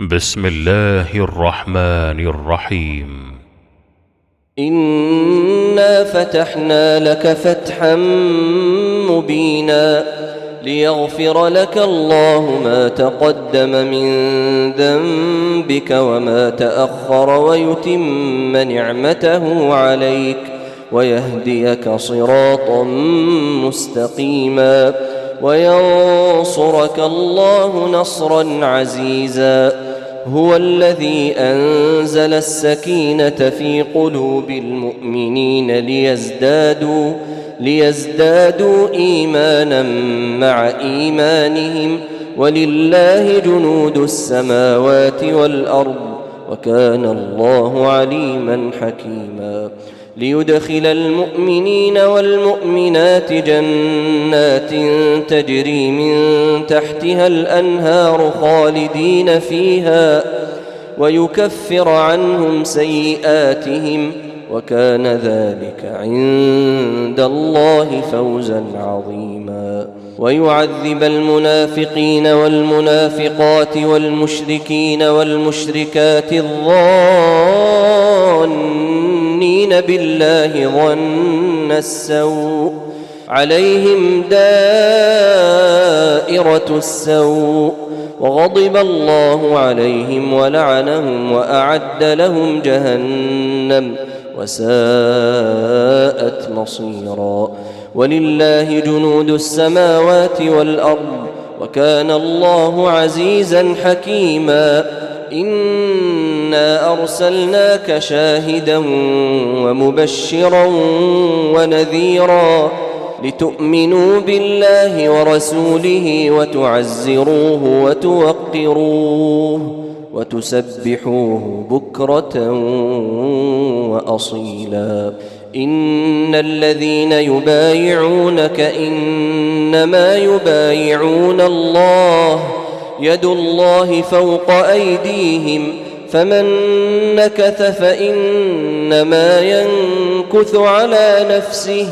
بسم الله الرحمن الرحيم. إنا فتحنا لك فتحا مبينا ليغفر لك الله ما تقدم من ذنبك وما تأخر ويتم نعمته عليك ويهديك صراطا مستقيما وينصرك الله نصرا عزيزا. هو الذي أنزل السكينة في قلوب المؤمنين ليزدادوا إيمانا مع إيمانهم ولله جنود السماوات والأرض وكان الله عليما حكيما. ليدخل المؤمنين والمؤمنات جنات تجري من تحتها الأنهار خالدين فيها ويكفر عنهم سيئاتهم وكان ذلك عند الله فوزا عظيما. ويعذب المنافقين والمنافقات والمشركين والمشركات الظانين بالله ظن السوء عليهم دائرة السوء وغضب الله عليهم ولعنهم وأعد لهم جهنم وساءت مصيرا. ولله جنود السماوات والأرض وكان الله عزيزا حكيما. إنا أرسلناك شاهدا ومبشرا ونذيرا لتؤمنوا بالله ورسوله وتعزروه وتوقروه وتسبحوه بكرة وأصيلا. إن الذين يبايعونك إنما يبايعون الله يد الله فوق أيديهم فمن نكث فإنما ينكث على نفسه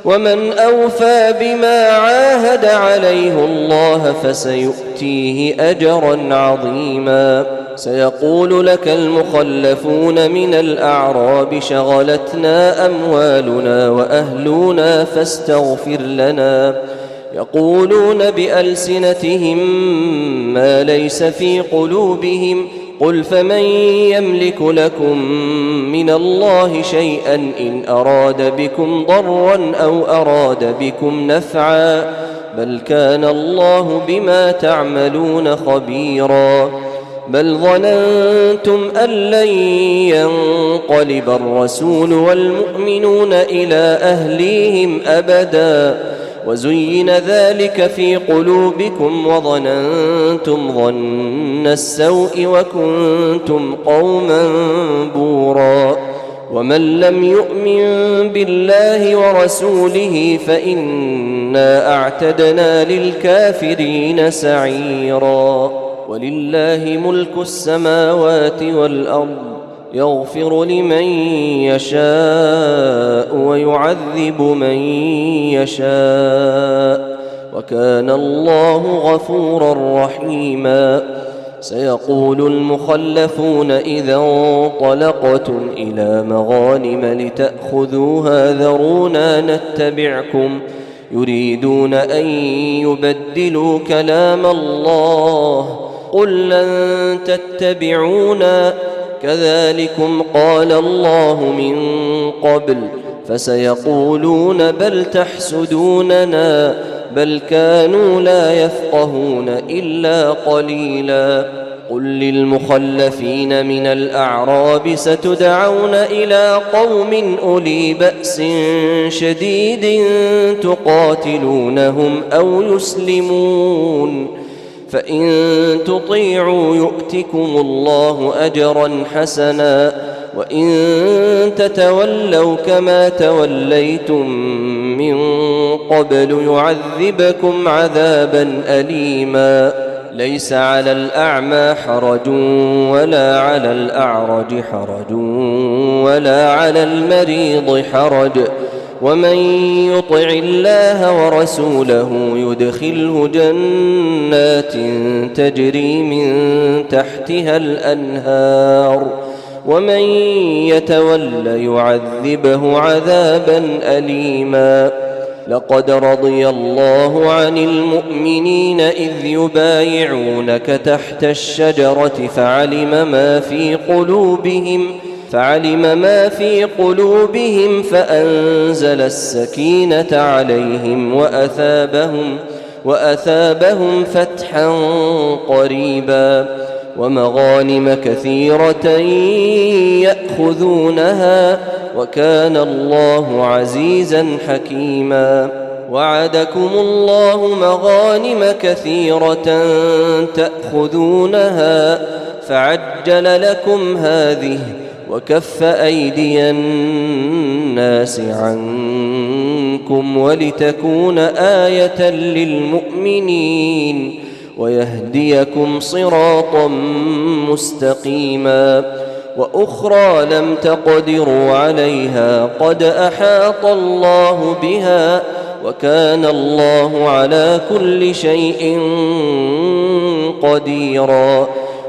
ومن أوفى بما عاهد عليه الله فسيؤتيه أجرا عظيما. سيقول لك المخلفون من الأعراب شغلتنا أموالنا وأهلنا فاستغفر لنا يقولون بألسنتهم ما ليس في قلوبهم قل فمن يملك لكم من الله شيئا إن أراد بكم ضرا أو أراد بكم نفعا بل كان الله بما تعملون خبيرا. بل ظننتم أن لن ينقلب الرسول والمؤمنون إلى أهليهم أبدا وزين ذلك في قلوبكم وظننتم ظن السوء وكنتم قوما بورا. ومن لم يؤمن بالله ورسوله فإنا أعتدنا للكافرين سعيرا. ولله ملك السماوات والأرض يغفر لمن يشاء ويعذب من يشاء وكان الله غفورا رحيما. سيقول المخلفون إذا انطلقتم إلى مغانم لتأخذوها ذرونا نتبعكم يريدون أن يبدلوا كلام الله قل لن تتبعونا كذلكم قال الله من قبل فسيقولون بل تحسدوننا بل كانوا لا يفقهون إلا قليلا. قل للمخلفين من الأعراب ستدعون إلى قوم أولي بأس شديد تقاتلونهم أو يسلمون فإن تطيعوا يؤتكم الله أجرا حسنا وإن تتولوا كما توليتم من قبل يعذبكم عذابا أليما. ليس على الأعمى حرج ولا على الأعرج حرج ولا على المريض حرج ومن يطع الله ورسوله يدخله جنات تجري من تحتها الأنهار ومن يتول يعذبه عذابا أليما. لقد رضي الله عن المؤمنين إذ يبايعونك تحت الشجرة فعلم ما في قلوبهم فأنزل السكينة عليهم وأثابهم فتحا قريبا ومغانم كثيرة يأخذونها وكان الله عزيزا حكيما. وعدكم الله مغانم كثيرة تأخذونها فعجل لكم هذه وكف أيدي الناس عنكم ولتكون آية للمؤمنين ويهديكم صراطا مستقيما. وأخرى لم تقدروا عليها قد أحاط الله بها وكان الله على كل شيء قديرا.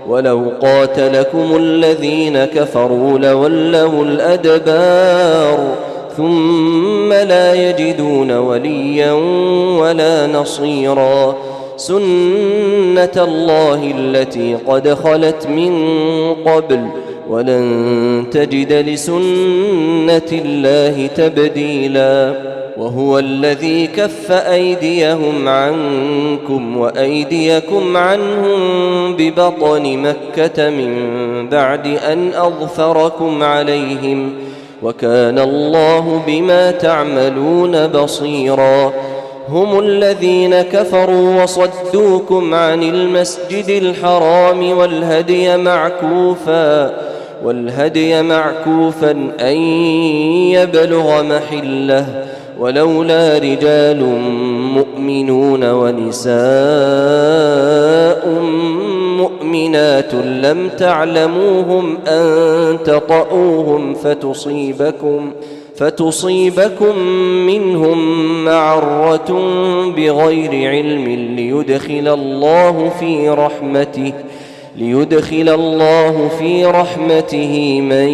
ولو قاتلكم الذين كفروا لولوا الأدبار ثم لا يجدون وليا ولا نصيرا. سنة الله التي قد خلت من قبل ولن تجد لسنة الله تبديلا. وهو الذي كف أيديهم عنكم وأيديكم عنهم ببطن مكة من بعد أن أظفركم عليهم وكان الله بما تعملون بصيرا. هم الذين كفروا وصدوكم عن المسجد الحرام والهدي معكوفا أن يبلغ محله ولولا رجال مؤمنون ونساء مؤمنات لم تعلموهم أن تطؤوهم فتصيبكم منهم معرة بغير علم ليدخل الله في رحمته من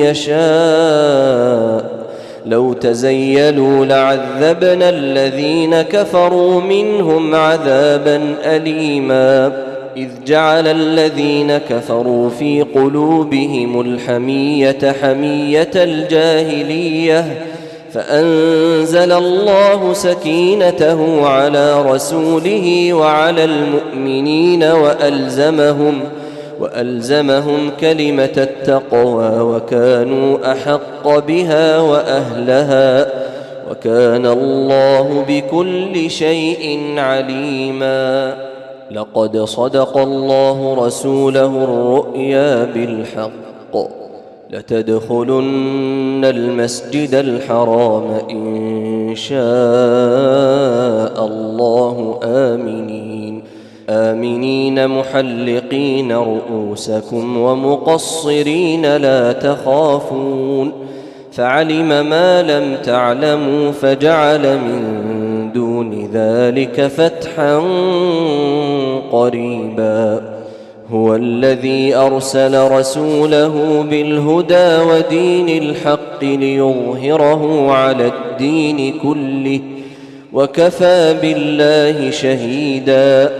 يشاء. لو تزيلوا لعذبنا الذين كفروا منهم عذابا أليما. إذ جعل الذين كفروا في قلوبهم الحمية حمية الجاهلية فأنزل الله سكينته على رسوله وعلى المؤمنين وألزمهم كلمة التقوى وكانوا أحق بها وأهلها وكان الله بكل شيء عليما. لقد صدق الله رسوله الرؤيا بالحق لتدخلن المسجد الحرام إن شاء الله آمنين محلقين رؤوسكم ومقصرين لا تخافون فعلم ما لم تعلموا فجعل من دون ذلك فتحا قريبا. هو الذي أرسل رسوله بالهدى ودين الحق ليظهره على الدين كله وكفى بالله شهيدا.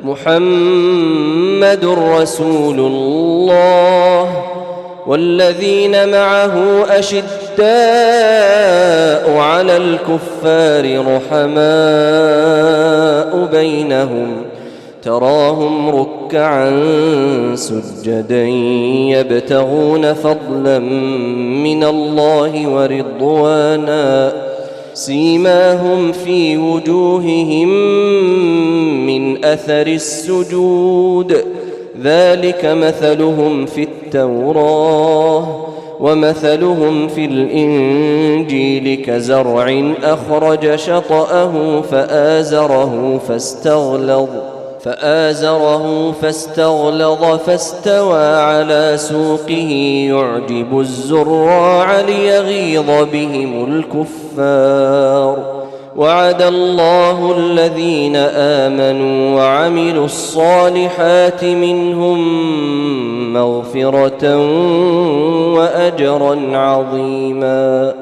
محمد رسول الله والذين معه أشداء على الكفار رحماء بينهم تراهم ركعا سجدا يبتغون فضلا من الله ورضوانا سيماهم في وجوههم من أثر السجود ذلك مثلهم في التوراة ومثلهم في الإنجيل كزرع أخرج شطأه فآزره فآزره فاستغلظ فاستوى على سوقه يعجب الزراع ليغيظ بهم الكفار. وعد الله الذين آمنوا وعملوا الصالحات منهم مغفرة وأجرا عظيما.